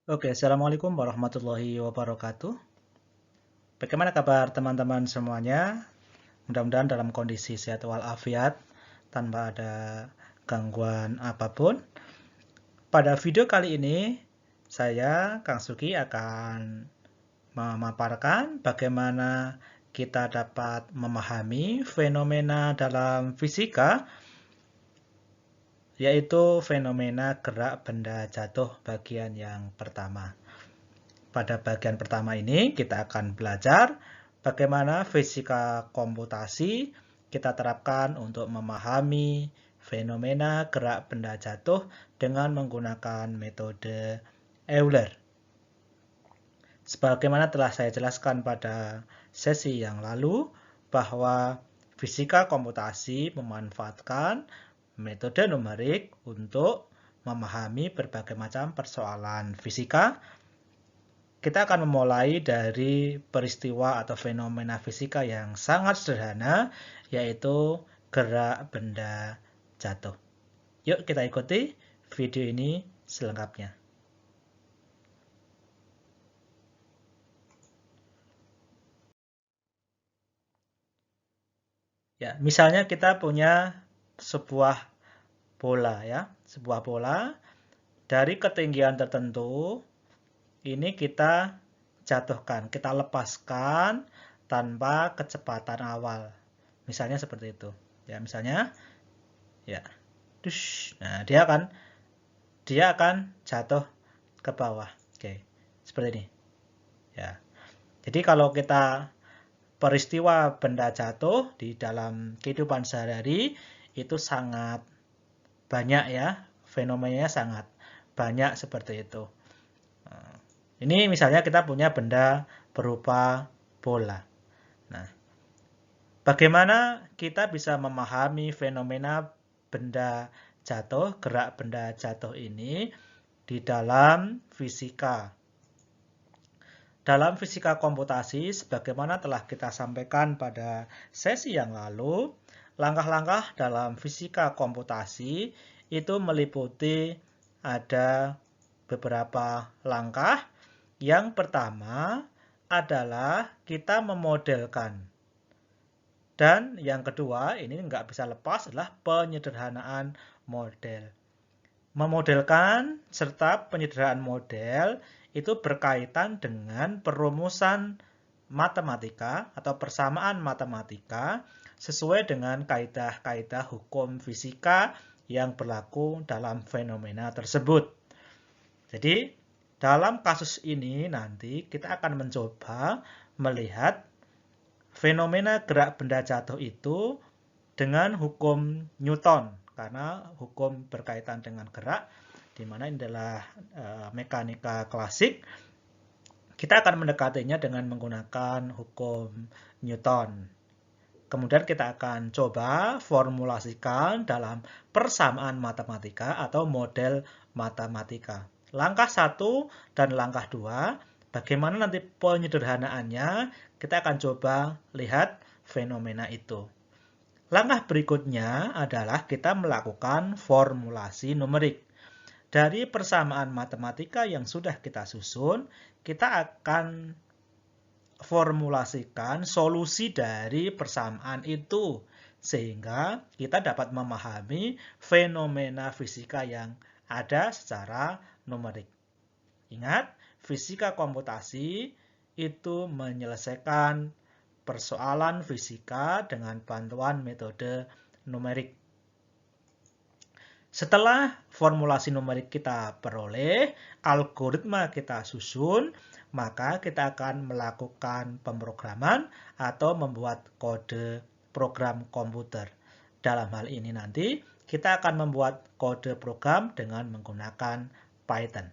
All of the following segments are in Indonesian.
Oke, Assalamualaikum warahmatullahi wabarakatuh. Bagaimana kabar teman-teman semuanya? Mudah-mudahan dalam kondisi sehat walafiat, tanpa ada gangguan apapun. Pada video kali ini, saya, Kang Sugi, akan memaparkan bagaimana kita dapat memahami fenomena dalam fisika, yaitu fenomena gerak benda jatuh bagian yang pertama. Pada bagian pertama ini kita akan belajar bagaimana fisika komputasi kita terapkan untuk memahami fenomena gerak benda jatuh dengan menggunakan metode Euler. Sebagaimana telah saya jelaskan pada sesi yang lalu, bahwa fisika komputasi memanfaatkan metode numerik untuk memahami berbagai macam persoalan fisika. Kita akan memulai dari peristiwa atau fenomena fisika yang sangat sederhana, yaitu gerak benda jatuh. Yuk kita ikuti video ini selengkapnya. Ya, misalnya kita punya sebuah bola ya, sebuah bola dari ketinggian tertentu. Ini kita jatuhkan, kita lepaskan tanpa kecepatan awal. Misalnya seperti itu. Ya, misalnya ya. Nah, dia akan jatuh ke bawah. Oke. Seperti ini. Ya. Jadi kalau kita peristiwa benda jatuh di dalam kehidupan sehari-hari itu sangat banyak ya, fenomenanya sangat banyak seperti itu. Ini misalnya kita punya benda berupa bola. Nah, bagaimana kita bisa memahami fenomena benda jatuh, gerak benda jatuh ini di dalam fisika? Dalam fisika komputasi, sebagaimana telah kita sampaikan pada sesi yang lalu, langkah-langkah dalam fisika komputasi itu meliputi ada beberapa langkah. Yang pertama adalah kita memodelkan. Dan yang kedua, ini nggak bisa lepas, adalah penyederhanaan model. Memodelkan serta penyederhanaan model itu berkaitan dengan perumusan matematika atau persamaan matematika sesuai dengan kaidah-kaidah hukum fisika yang berlaku dalam fenomena tersebut. Jadi, dalam kasus ini nanti kita akan mencoba melihat fenomena gerak benda jatuh itu dengan hukum Newton, karena hukum berkaitan dengan gerak, di mana ini adalah mekanika klasik. Kita akan mendekatinya dengan menggunakan hukum Newton. Kemudian kita akan coba formulasikan dalam persamaan matematika atau model matematika. Langkah 1 dan langkah 2, bagaimana nanti penyederhanaannya, kita akan coba lihat fenomena itu. Langkah berikutnya adalah kita melakukan formulasi numerik. Dari persamaan matematika yang sudah kita susun, kita akan formulasikan solusi dari persamaan itu, sehingga kita dapat memahami fenomena fisika yang ada secara numerik. Ingat, fisika komputasi itu menyelesaikan persoalan fisika dengan bantuan metode numerik. Setelah formulasi numerik kita peroleh, algoritma kita susun, maka kita akan melakukan pemrograman atau membuat kode program komputer. Dalam hal ini nanti kita akan membuat kode program dengan menggunakan Python.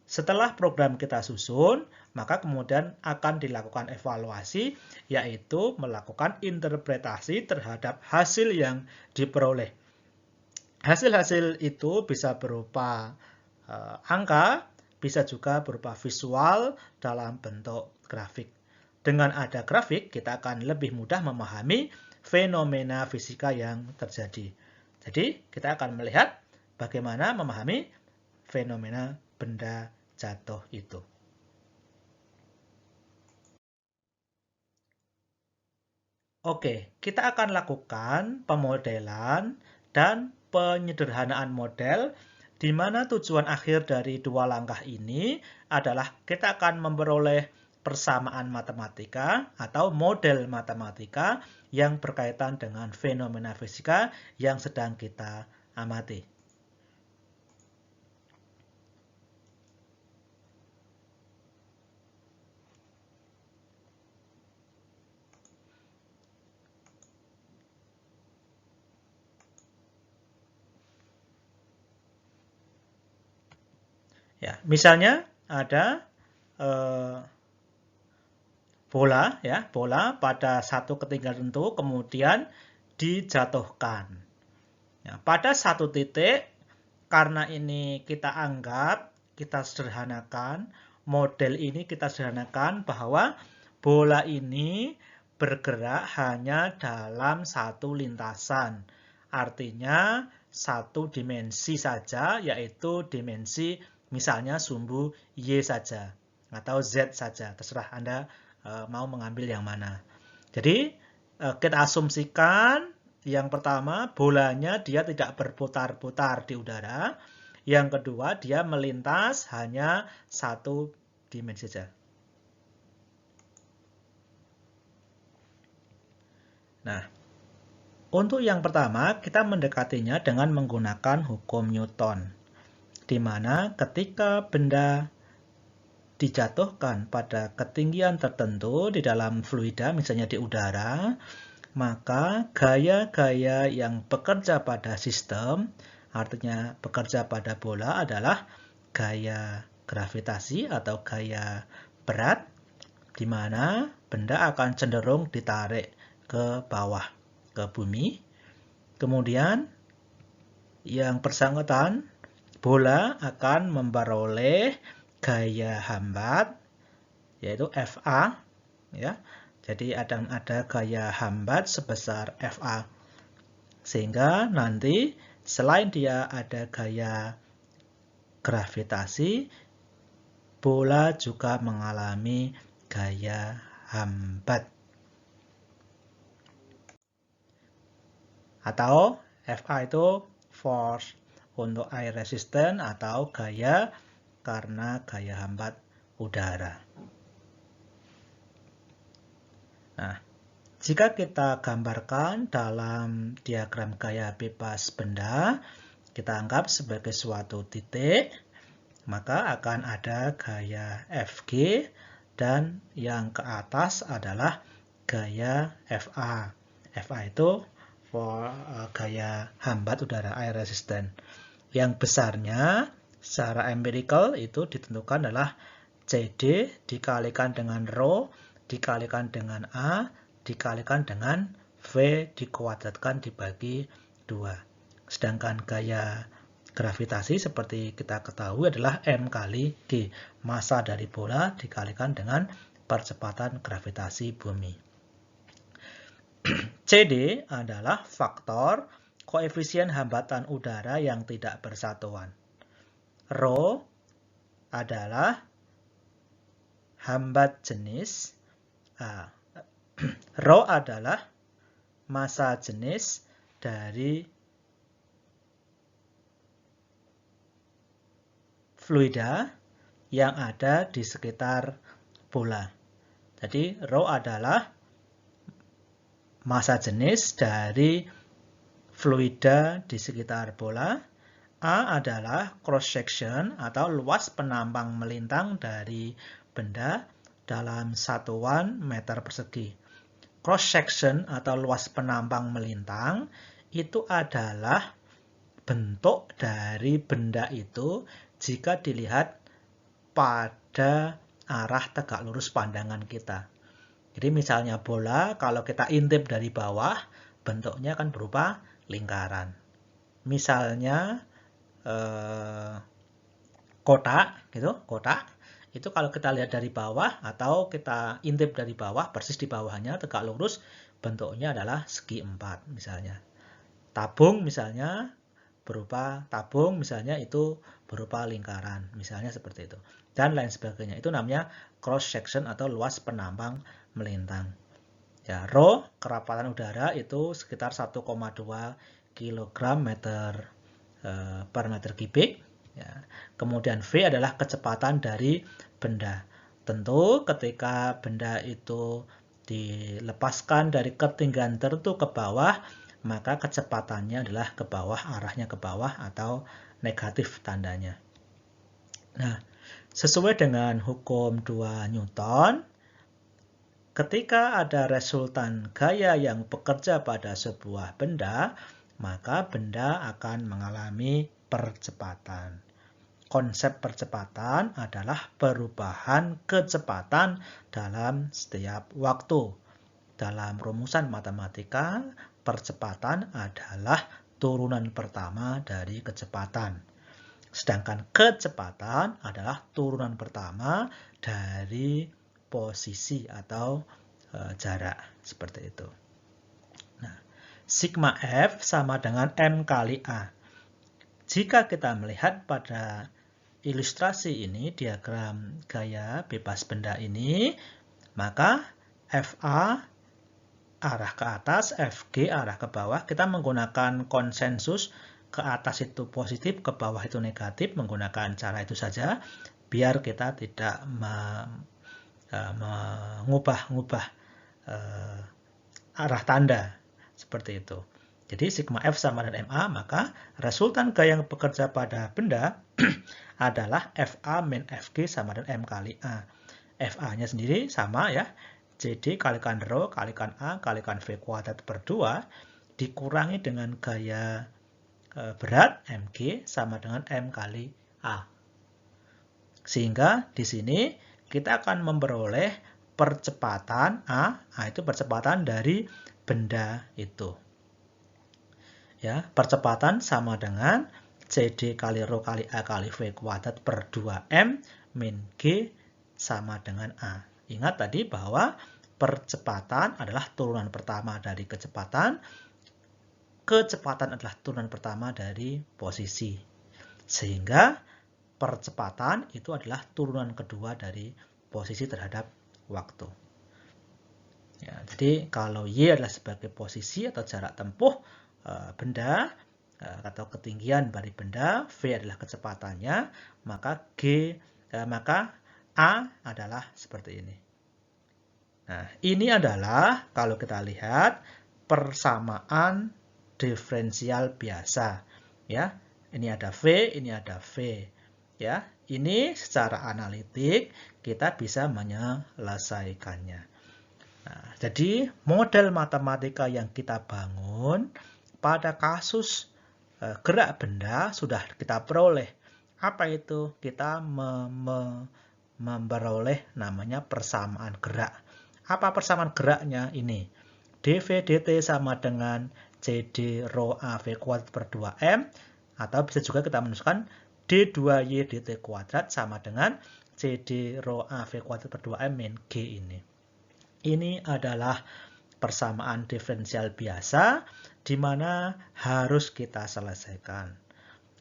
Setelah program kita susun, maka kemudian akan dilakukan evaluasi, yaitu melakukan interpretasi terhadap hasil yang diperoleh. Hasil-hasil itu bisa berupa angka, bisa juga berupa visual dalam bentuk grafik. Dengan ada grafik, kita akan lebih mudah memahami fenomena fisika yang terjadi. Jadi, kita akan melihat bagaimana memahami fenomena benda jatuh itu. Oke, kita akan lakukan pemodelan dan penyederhanaan model di mana tujuan akhir dari dua langkah ini adalah kita akan memperoleh persamaan matematika atau model matematika yang berkaitan dengan fenomena fisika yang sedang kita amati. Ya, misalnya ada bola, ya, bola pada satu ketinggian tertentu kemudian dijatuhkan. Ya, pada satu titik, karena ini kita anggap, kita sederhanakan, model ini kita sederhanakan bahwa bola ini bergerak hanya dalam satu lintasan. Artinya satu dimensi saja, yaitu dimensi misalnya sumbu Y saja atau Z saja. Terserah Anda mau mengambil yang mana. Jadi kita asumsikan yang pertama, bolanya dia tidak berputar-putar di udara. Yang kedua, dia melintas hanya satu dimensi saja. Nah, untuk yang pertama, kita mendekatinya dengan menggunakan hukum Newton, di mana ketika benda dijatuhkan pada ketinggian tertentu di dalam fluida, misalnya di udara, maka gaya-gaya yang bekerja pada sistem, artinya bekerja pada bola adalah gaya gravitasi atau gaya berat, di mana benda akan cenderung ditarik ke bawah, ke bumi. Kemudian yang bersangkutan, bola akan memperoleh gaya hambat, yaitu Fa, ya. Jadi ada gaya hambat sebesar Fa. Sehingga nanti selain dia ada gaya gravitasi, bola juga mengalami gaya hambat. Atau Fa itu force untuk air resistant atau gaya karena gaya hambat udara. Nah, jika kita gambarkan dalam diagram gaya bebas benda, kita anggap sebagai suatu titik, maka akan ada gaya Fg dan yang ke atas adalah gaya Fa. Fa itu gaya hambat udara, air resistant. Yang besarnya secara empirical itu ditentukan adalah CD dikalikan dengan Rho dikalikan dengan A dikalikan dengan V dikuadratkan dibagi 2. Sedangkan gaya gravitasi seperti kita ketahui adalah M kali G. Massa dari bola dikalikan dengan percepatan gravitasi bumi. CD adalah faktor koefisien hambatan udara yang tidak bersatuan. Rho adalah hambat jenis. Rho adalah massa jenis dari fluida yang ada di sekitar bola. Jadi Rho adalah massa jenis dari fluida di sekitar bola. A adalah cross section atau luas penampang melintang dari benda dalam satuan meter persegi. Cross section atau luas penampang melintang itu adalah bentuk dari benda itu jika dilihat pada arah tegak lurus pandangan kita. Jadi misalnya bola, kalau kita intip dari bawah, bentuknya akan berupa lingkaran. Misalnya kotak, gitu, kotak. Itu kalau kita lihat dari bawah atau kita intip dari bawah, persis di bawahnya tegak lurus, bentuknya adalah segi 4 misalnya. Tabung misalnya, berupa tabung, misalnya itu berupa lingkaran, misalnya seperti itu. Dan lain sebagainya. Itu namanya cross section atau luas penampang melintang. Ya, rho, kerapatan udara itu sekitar 1,2 kg per meter kubik. Ya. Kemudian V adalah kecepatan dari benda. Tentu ketika benda itu dilepaskan dari ketinggian tertentu ke bawah, maka kecepatannya adalah ke bawah, arahnya ke bawah atau negatif tandanya. Nah, sesuai dengan hukum 2 Newton, ketika ada resultan gaya yang bekerja pada sebuah benda, maka benda akan mengalami percepatan. Konsep percepatan adalah perubahan kecepatan dalam setiap waktu. Dalam rumusan matematika, percepatan adalah turunan pertama dari kecepatan. Sedangkan kecepatan adalah turunan pertama dari posisi atau jarak. Seperti itu. Nah, sigma F sama dengan M kali A. Jika kita melihat pada ilustrasi ini, diagram gaya bebas benda ini, maka FA arah ke atas, FG arah ke bawah. Kita menggunakan konsensus, ke atas itu positif, ke bawah itu negatif, menggunakan cara itu saja, biar kita tidak mengubah-ubah arah tanda, seperti itu. Jadi sigma F sama dengan MA, maka resultan gaya yang bekerja pada benda adalah FA min FG sama dengan M kali A. FA-nya sendiri sama ya, CD kalikan rho kalikan A kalikan V kuadrat per 2 dikurangi dengan gaya berat MG sama dengan M kali A. Sehingga di sini kita akan memperoleh percepatan A itu percepatan dari benda itu. Ya, percepatan sama dengan CD kali rho kali A kali V kuadrat per 2M min G sama dengan A. Ingat tadi bahwa percepatan adalah turunan pertama dari kecepatan. Kecepatan adalah turunan pertama dari posisi. Sehingga percepatan itu adalah turunan kedua dari posisi terhadap waktu. Ya, jadi kalau Y adalah sebagai posisi atau jarak tempuh benda atau ketinggian dari benda, V adalah kecepatannya, maka A adalah seperti ini. Nah, ini adalah kalau kita lihat persamaan diferensial biasa, ya. Ini ada V, ini ada V, ya. Ini secara analitik kita bisa menyelesaikannya. Nah, jadi model matematika yang kita bangun pada kasus gerak benda sudah kita peroleh. Apa itu? Kita memperoleh namanya persamaan gerak. Apa persamaan geraknya? Ini. dV dt sama dengan CD rho AV kuadrat per 2M. Atau bisa juga kita menuliskan D2Y dt kuadrat sama dengan CD rho AV kuadrat per 2M min G ini. Ini adalah persamaan diferensial biasa di mana harus kita selesaikan.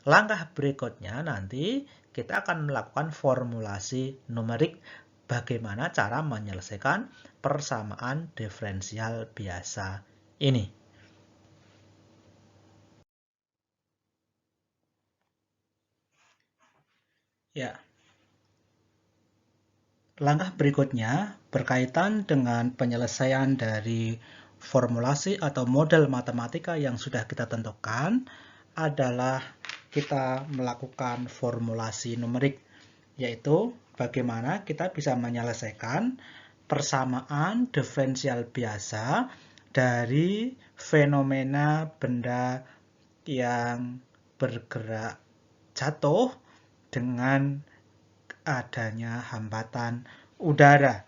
Langkah berikutnya nanti kita akan melakukan formulasi numerik bagaimana cara menyelesaikan persamaan diferensial biasa ini. Ya. Langkah berikutnya berkaitan dengan penyelesaian dari formulasi atau model matematika yang sudah kita tentukan adalah kita melakukan formulasi numerik, yaitu bagaimana kita bisa menyelesaikan persamaan diferensial biasa dari fenomena benda yang bergerak jatuh dengan adanya hambatan udara.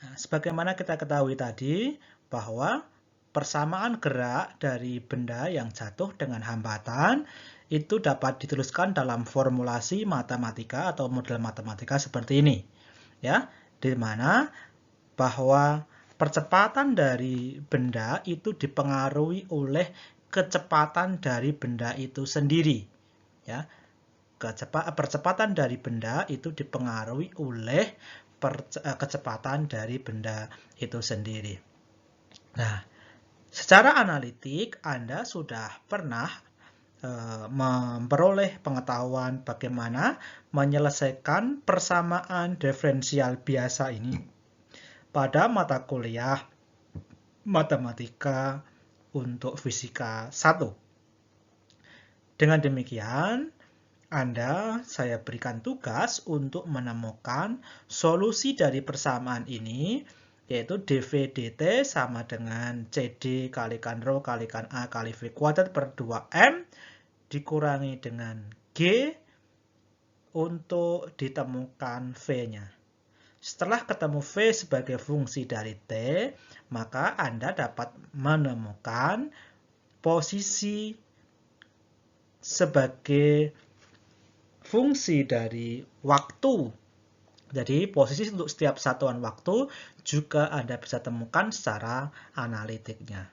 Nah, sebagaimana kita ketahui tadi bahwa persamaan gerak dari benda yang jatuh dengan hambatan itu dapat dituliskan dalam formulasi matematika atau model matematika seperti ini. Ya, di mana bahwa percepatan dari benda itu dipengaruhi oleh kecepatan dari benda itu sendiri. Ya, percepatan dari benda itu dipengaruhi oleh kecepatan dari benda itu sendiri. Nah, secara analitik Anda sudah pernah memperoleh pengetahuan bagaimana menyelesaikan persamaan diferensial biasa ini pada mata kuliah matematika untuk fisika 1. Dengan demikian, saya berikan tugas untuk menemukan solusi dari persamaan ini, yaitu dV dt sama dengan CD kalikan rho kalikan A kali V kuadrat per 2M dikurangi dengan G untuk ditemukan V-nya. Setelah ketemu V sebagai fungsi dari T, maka Anda dapat menemukan posisi sebagai fungsi dari waktu. Jadi posisi untuk setiap satuan waktu juga Anda bisa temukan secara analitiknya.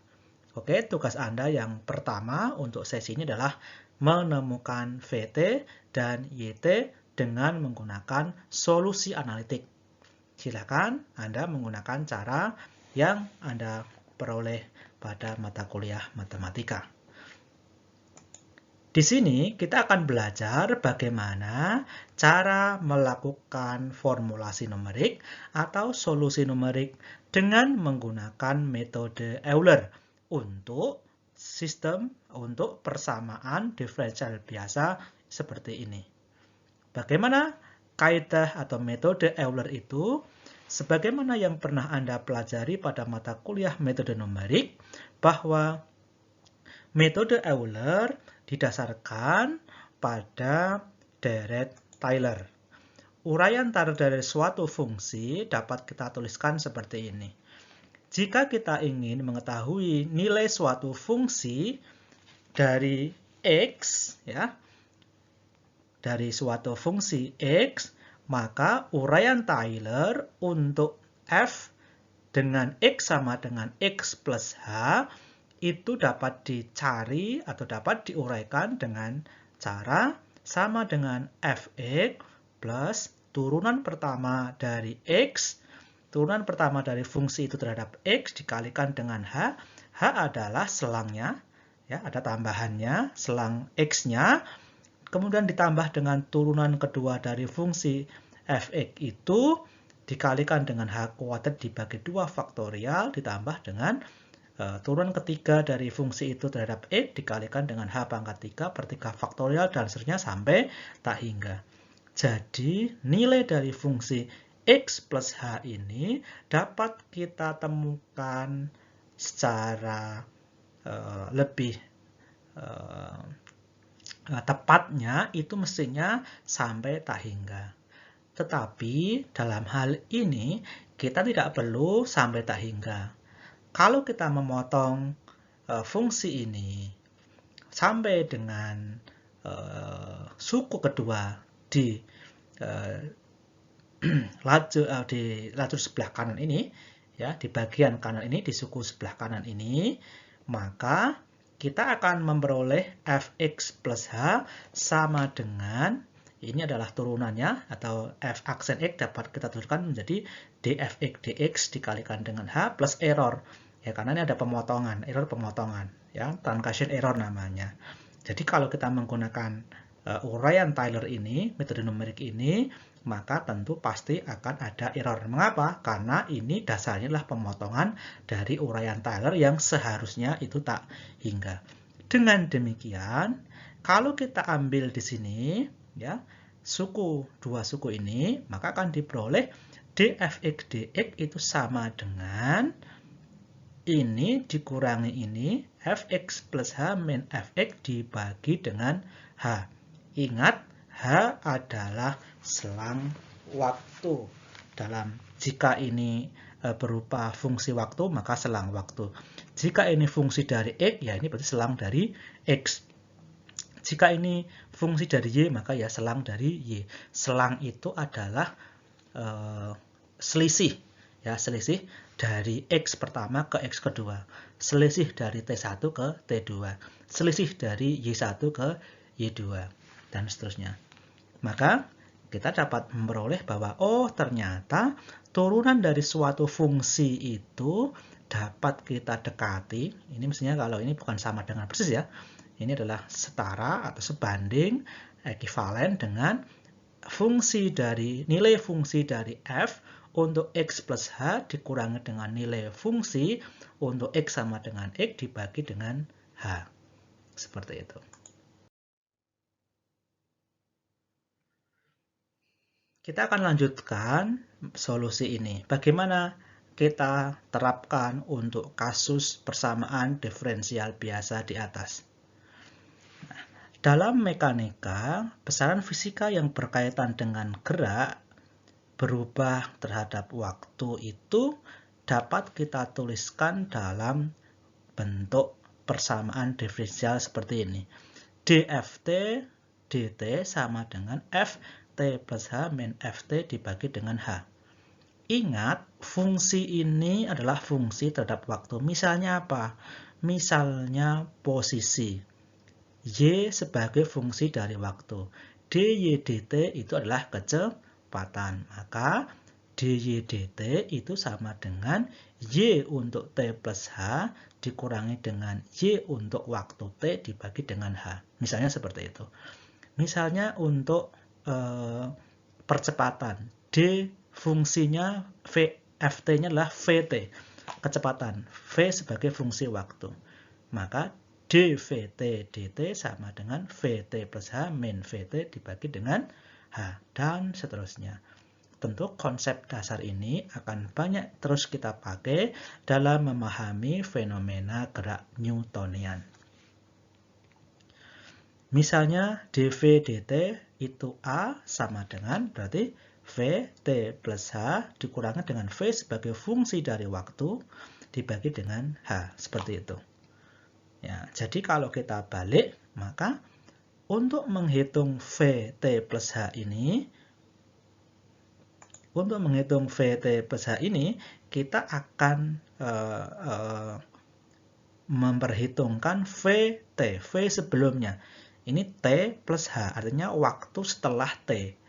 Oke, tugas Anda yang pertama untuk sesi ini adalah menemukan VT dan YT dengan menggunakan solusi analitik. Silakan Anda menggunakan cara yang Anda peroleh pada mata kuliah matematika. Di sini kita akan belajar bagaimana cara melakukan formulasi numerik atau solusi numerik dengan menggunakan metode Euler untuk persamaan diferensial biasa seperti ini. Bagaimana kaidah atau metode Euler itu? Sebagaimana yang pernah Anda pelajari pada mata kuliah metode numerik, bahwa metode Euler didasarkan pada deret Taylor. Uraian Taylor dari suatu fungsi dapat kita tuliskan seperti ini. Jika kita ingin mengetahui nilai suatu fungsi dari X, ya, dari suatu fungsi X, maka uraian Taylor untuk F dengan X sama dengan X plus H itu dapat dicari atau dapat diuraikan dengan cara sama dengan Fx plus turunan pertama dari X, turunan pertama dari fungsi itu terhadap X dikalikan dengan H. H adalah selangnya, ya, ada tambahannya, selang X-nya. Kemudian ditambah dengan turunan kedua dari fungsi Fx itu dikalikan dengan H kuadrat dibagi 2 faktorial ditambah dengan turunan ketiga dari fungsi itu terhadap X dikalikan dengan H pangkat 3 per 3 faktorial dan seterusnya sampai tak hingga. Jadi nilai dari fungsi X plus H ini dapat kita temukan secara lebih tepatnya itu mestinya sampai tak hingga. Tetapi dalam hal ini kita tidak perlu sampai tak hingga. Kalau kita memotong fungsi ini sampai dengan suku kedua di lajur sebelah kanan ini, ya, di bagian kanan ini, di suku sebelah kanan ini, maka kita akan memperoleh Fx plus H sama dengan, ini adalah turunannya, atau F aksen X dapat kita tuliskan menjadi dfx dx dikalikan dengan H plus error. Ya, karena ini ada pemotongan, error pemotongan, ya, truncation error namanya. Jadi kalau kita menggunakan uraian Taylor ini, metode numerik ini, maka tentu pasti akan ada error. Mengapa? Karena ini dasarnya adalah pemotongan dari uraian Taylor yang seharusnya itu tak hingga. Dengan demikian, kalau kita ambil di sini, ya, dua suku ini, maka akan diperoleh dfx dx itu sama dengan ini dikurangi ini, fx plus h min fx dibagi dengan h. Ingat, h adalah selang waktu. Jika ini berupa fungsi waktu, maka selang waktu. Jika ini fungsi dari x, ya ini berarti selang dari x. Jika ini fungsi dari y, maka ya selang dari y. Selang itu adalah selisih, Ya, selisih dari X pertama ke X kedua. Selisih dari T1 ke T2. Selisih dari Y1 ke Y2. Dan seterusnya. Maka kita dapat memperoleh bahwa ternyata turunan dari suatu fungsi itu dapat kita dekati. Ini mestinya kalau ini bukan sama dengan persis ya. Ini adalah setara atau sebanding, ekivalen dengan nilai fungsi dari f untuk x plus h dikurangi dengan nilai fungsi untuk x sama dengan x dibagi dengan h. Seperti itu. Kita akan lanjutkan solusi ini. Bagaimana kita terapkan untuk kasus persamaan diferensial biasa di atas. Dalam mekanika, besaran fisika yang berkaitan dengan gerak berubah terhadap waktu itu dapat kita tuliskan dalam bentuk persamaan diferensial seperti ini. dft dt sama dengan ft plus h min ft dibagi dengan h. Ingat, fungsi ini adalah fungsi terhadap waktu. Misalnya apa? Misalnya posisi. Y sebagai fungsi dari waktu. dy dt itu adalah kecepatan. Maka dy dt itu sama dengan y untuk t plus h dikurangi dengan y untuk waktu t dibagi dengan h. Misalnya seperti itu. Misalnya untuk percepatan. D fungsinya ft-nya adalah vt. Kecepatan. V sebagai fungsi waktu. Maka dvt dt sama dengan vt plus h min vt dibagi dengan h, dan seterusnya. Tentu konsep dasar ini akan banyak terus kita pakai dalam memahami fenomena gerak Newtonian. Misalnya dv dt itu a sama dengan berarti vt plus h dikurangi dengan v sebagai fungsi dari waktu dibagi dengan h, seperti itu. Ya, jadi kalau kita balik, maka untuk menghitung Vt plus H ini, kita akan memperhitungkan Vt, V sebelumnya. Ini T plus H, artinya waktu setelah T.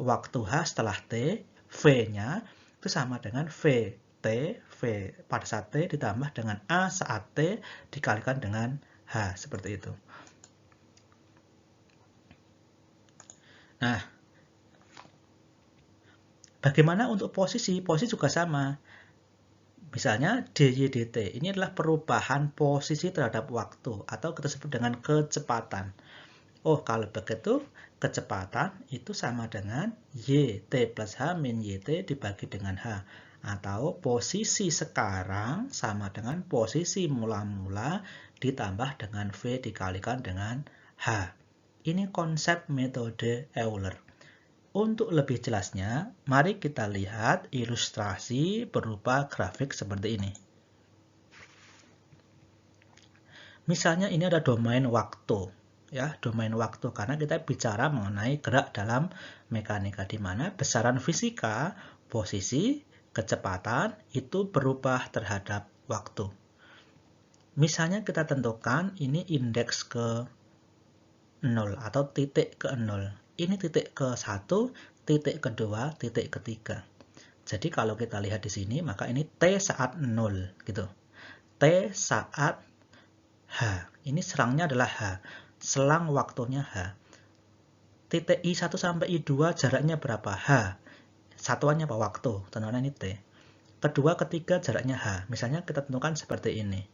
Waktu H setelah T, V-nya itu sama dengan V. V pada saat T ditambah dengan A saat T dikalikan dengan H, seperti itu. Nah, bagaimana untuk posisi? Posisi juga sama. Misalnya dy dt, ini adalah perubahan posisi terhadap waktu, atau kita sebut dengan kecepatan. Kalau begitu, kecepatan itu sama dengan yt plus h min yt dibagi dengan h. Atau posisi sekarang sama dengan posisi mula-mula ditambah dengan V dikalikan dengan H. Ini konsep metode Euler. Untuk lebih jelasnya, mari kita lihat ilustrasi berupa grafik seperti ini. Misalnya ini ada domain waktu. Ya, domain waktu, karena kita bicara mengenai gerak dalam mekanika, di mana besaran fisika, posisi, kecepatan itu berubah terhadap waktu. Misalnya kita tentukan ini indeks ke 0 atau titik ke 0. Ini titik ke 1, titik kedua, titik ketiga. Jadi kalau kita lihat di sini, maka ini T saat 0 gitu. T saat H. Ini serangnya adalah H. Selang waktunya H. Titik I1 sampai I2 jaraknya berapa? H. Satuannya apa? Waktu. Tentunya ini T. Kedua, ketiga jaraknya H. Misalnya kita tentukan seperti ini.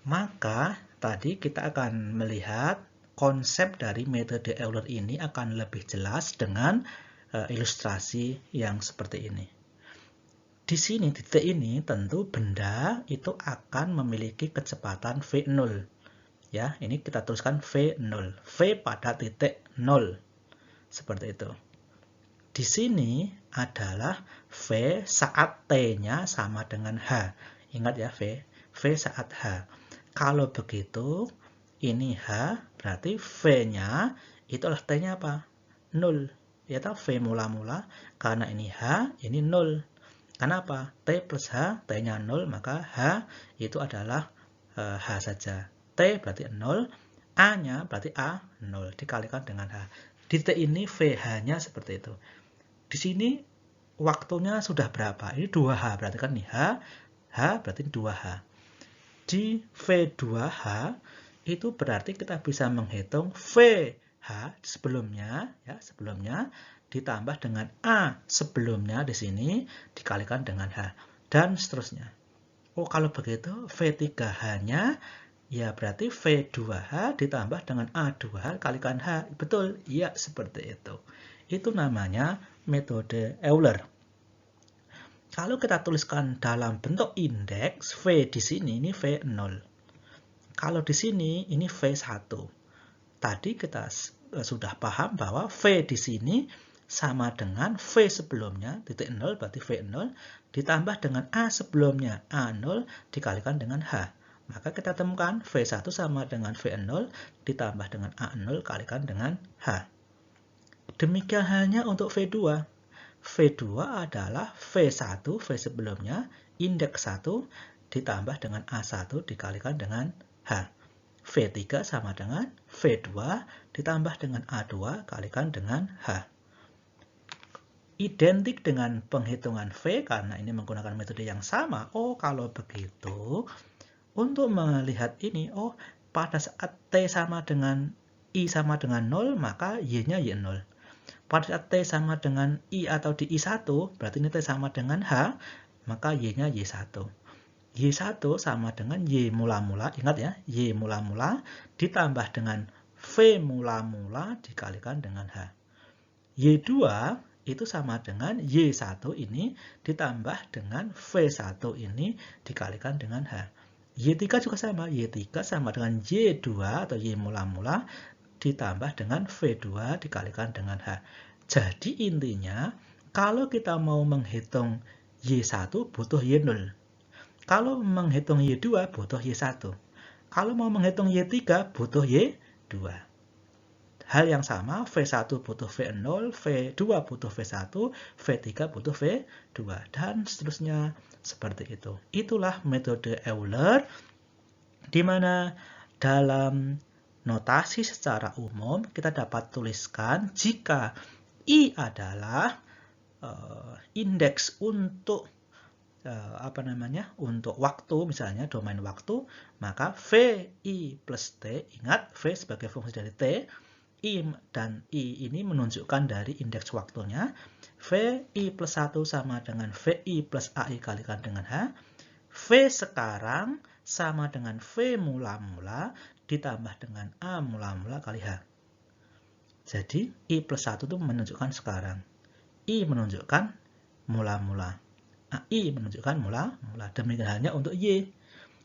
Maka tadi kita akan melihat konsep dari metode Euler ini akan lebih jelas dengan ilustrasi yang seperti ini. Di sini, titik ini tentu benda itu akan memiliki kecepatan V0. Ya, ini kita tuliskan V0. V pada titik 0. Seperti itu. Di sini adalah V saat T-nya sama dengan H. Ingat ya, V saat H. Kalau begitu, ini H, berarti V-nya itu adalah T-nya apa? 0. Ya, V mula-mula, karena ini H, ini 0. Kenapa? T plus H, T-nya 0, maka H itu adalah H saja. T berarti 0, A-nya berarti A 0 dikalikan dengan H. Di T ini VH-nya seperti itu. Di sini waktunya sudah berapa? Ini 2H, berarti kan nih H berarti 2H. Di V2H itu berarti kita bisa menghitung VH sebelumnya, ya, sebelumnya ditambah dengan A sebelumnya di sini dikalikan dengan H dan seterusnya. Oh, kalau begitu V3H-nya ya berarti V2H ditambah dengan A2H kalikan H. Betul? Ya, seperti itu. Itu namanya metode Euler. Kalau kita tuliskan dalam bentuk indeks, V di sini ini V0. Kalau di sini ini V1. Tadi kita sudah paham bahwa V di sini sama dengan V sebelumnya, titik 0 berarti V0, ditambah dengan A sebelumnya, A0 dikalikan dengan H. Maka kita temukan V1 sama dengan V0 ditambah dengan A0 kalikan dengan H. Demikian halnya untuk V2. V2 adalah V1, V sebelumnya, indeks 1 ditambah dengan A1 dikalikan dengan H. V3 sama dengan V2 ditambah dengan A2 kalikan dengan H. Identik dengan penghitungan V karena ini menggunakan metode yang sama. Oh, kalau begitu, untuk melihat ini, oh, pada saat T sama dengan I sama dengan 0, maka Y-nya Y0. Pada saat T sama dengan I atau di I1, berarti ini T sama dengan H, maka Y-nya Y1. Y1 sama dengan Y mula-mula, ingat ya, Y mula-mula ditambah dengan V mula-mula dikalikan dengan H. Y2 itu sama dengan Y1 ini ditambah dengan V1 ini dikalikan dengan H. Y3 juga sama, Y3 sama dengan Y2 atau Y mula-mula ditambah dengan V2 dikalikan dengan H. Jadi intinya, kalau kita mau menghitung Y1 butuh Y0. Kalau menghitung Y2 butuh Y1. Kalau mau menghitung Y3 butuh Y2. Hal yang sama, V1 butuh V0, V2 butuh V1, V3 butuh V2, dan seterusnya seperti itu. Itulah metode Euler, di mana dalam notasi secara umum kita dapat tuliskan jika I adalah indeks untuk untuk waktu, misalnya domain waktu, maka VI plus T, ingat V sebagai fungsi dari T, I dan I ini menunjukkan dari indeks waktunya, VI plus 1 sama dengan VI plus AI kalikan dengan H, V sekarang sama dengan V mula-mula ditambah dengan A mula-mula kali H. Jadi, I plus 1 itu menunjukkan sekarang. I menunjukkan mula-mula. I menunjukkan mula-mula. Demikian halnya untuk Y.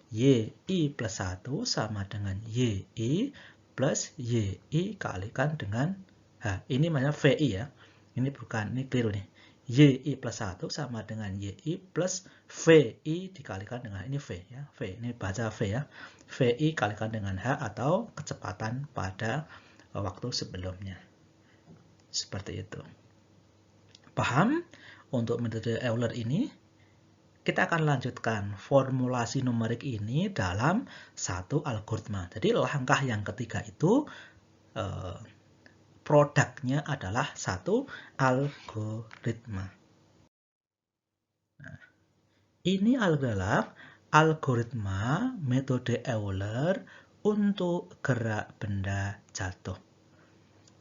YI plus 1 sama dengan YI plus YI kalikan dengan H. Ini namanya VI ya. Ini bukan, ini keliru nih. YI plus 1 sama dengan YI plus VI dikalikan dengan ini V ya. V, ini baca V ya. VI kalikan dengan H atau kecepatan pada waktu sebelumnya. Seperti itu. Paham? Untuk metode Euler ini, kita akan lanjutkan formulasi numerik ini dalam satu algoritma. Jadi langkah yang ketiga itu produknya adalah satu algoritma. Nah, ini adalah algoritma metode Euler untuk gerak benda jatuh.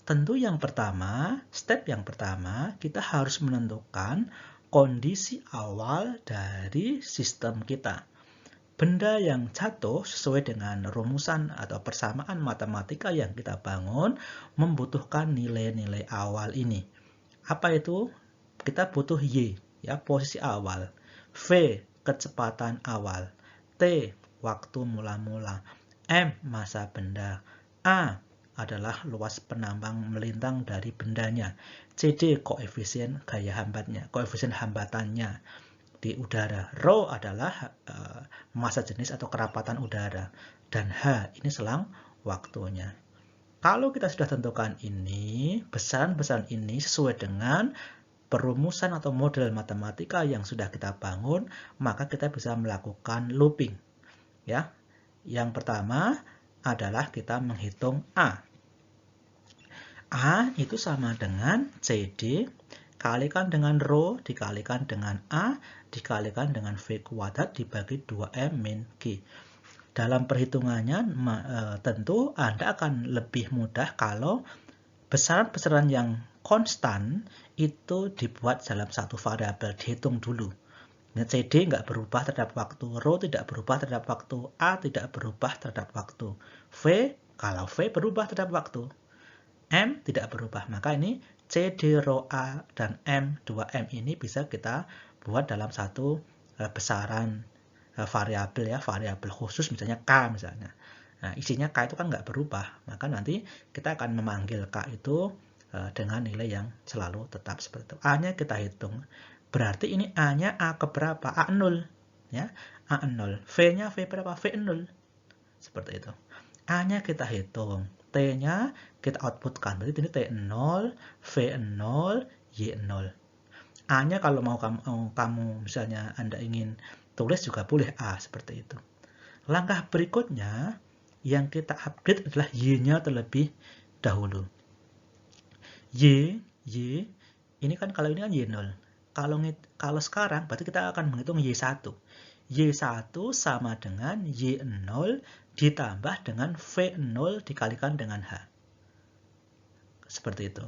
Tentu yang pertama, step yang pertama, kita harus menentukan kondisi awal dari sistem kita. Benda yang jatuh sesuai dengan rumusan atau persamaan matematika yang kita bangun membutuhkan nilai-nilai awal ini. Apa itu? Kita butuh Y, ya, posisi awal. V, kecepatan awal. T, waktu mula-mula. M, massa benda. A, adalah luas penambang melintang dari bendanya. CD, koefisien gaya hambatnya, koefisien hambatannya di udara. Rho adalah massa jenis atau kerapatan udara. Dan H ini selang waktunya. Kalau kita sudah tentukan ini, besaran-besaran ini sesuai dengan perumusan atau model matematika yang sudah kita bangun, maka kita bisa melakukan looping. Ya, yang pertama adalah kita menghitung A. A itu sama dengan CD kalikan dengan rho dikalikan dengan A dikalikan dengan V kuadrat dibagi 2M min G. Dalam perhitungannya tentu Anda akan lebih mudah kalau besaran-besaran yang konstan itu dibuat dalam satu variabel, dihitung dulu. CD nggak berubah terhadap waktu, rho tidak berubah terhadap waktu, A tidak berubah terhadap waktu. V, kalau V berubah terhadap waktu, M tidak berubah. Maka ini CD, rho A, dan M, 2M ini bisa kita buat dalam satu besaran variabel ya, variabel khusus misalnya K misalnya. Nah, isinya K itu kan nggak berubah. Maka nanti kita akan memanggil K itu dengan nilai yang selalu tetap seperti itu. A-nya kita hitung. Berarti ini A-nya A keberapa? A0. Ya, A0. V-nya V berapa? V0. Seperti itu. A-nya kita hitung. T-nya kita outputkan. Berarti ini T0, V0, Y0. A-nya kalau mau kamu misalnya Anda ingin tulis juga boleh A seperti itu. Langkah berikutnya yang kita update adalah Y-nya terlebih dahulu. Y, ini kan kalau ini kan Y0. Kalau sekarang berarti kita akan menghitung Y1. Y1 sama dengan Y0 ditambah dengan V0 dikalikan dengan H. Seperti itu.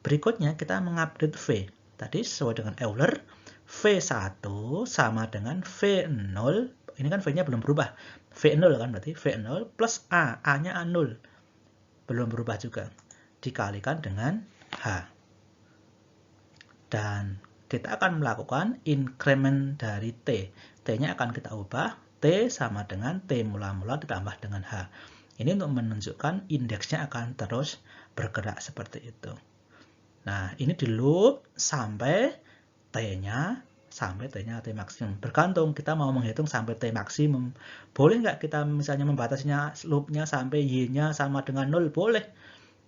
Berikutnya kita mengupdate V. Tadi sesuai dengan Euler, V1 sama dengan V0. Ini kan V-nya belum berubah. V0 kan berarti V0 plus A. A-nya A0. Belum berubah juga. Dikalikan dengan H. Dan kita akan melakukan increment dari T. T-nya akan kita ubah. T sama dengan T mula-mula ditambah dengan H. Ini untuk menunjukkan indeksnya akan terus bergerak seperti itu. Nah, ini di loop sampai T-nya T maksimum. Bergantung kita mau menghitung sampai T maksimum. Boleh nggak kita misalnya membatasinya loopnya sampai Y-nya sama dengan 0? Boleh.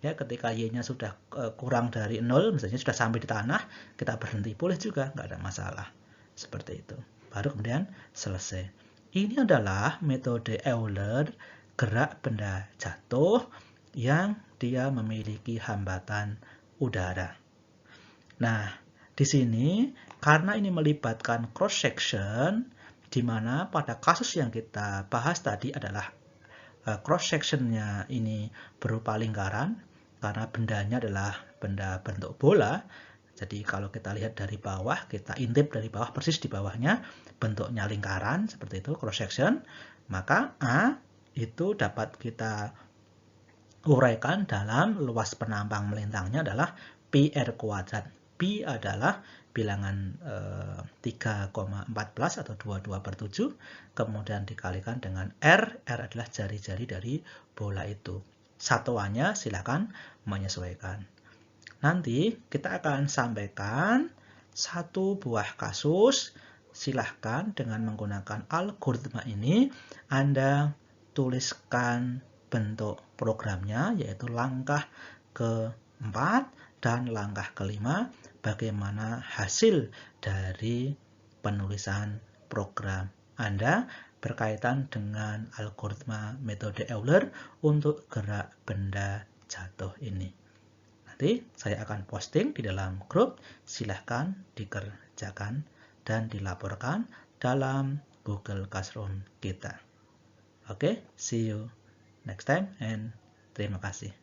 Ya, ketika Y-nya sudah kurang dari 0, misalnya sudah sampai di tanah, kita berhenti. Boleh juga, nggak ada masalah. Seperti itu. Baru kemudian selesai. Ini adalah metode Euler gerak benda jatuh yang dia memiliki hambatan udara. Nah, di sini karena ini melibatkan cross section, di mana pada kasus yang kita bahas tadi adalah cross sectionnya ini berupa lingkaran, karena bendanya adalah benda bentuk bola. Jadi kalau kita lihat dari bawah, kita intip dari bawah persis di bawahnya bentuknya lingkaran seperti itu, cross section. Maka A itu dapat kita uraikan dalam luas penampang melintangnya adalah PR kuadrat. P adalah bilangan 3,14 atau 22/7, kemudian dikalikan dengan R. R adalah jari-jari dari bola itu. Satuannya silakan menyesuaikan. Nanti kita akan sampaikan satu buah kasus. Silahkan dengan menggunakan algoritma ini Anda tuliskan bentuk programnya, yaitu langkah keempat dan langkah kelima, bagaimana hasil dari penulisan program Anda berkaitan dengan algoritma metode Euler untuk gerak benda jatuh ini. Nanti saya akan posting di dalam grup, silahkan dikerjakan dan dilaporkan dalam Google Classroom kita. Oke, see you next time and terima kasih.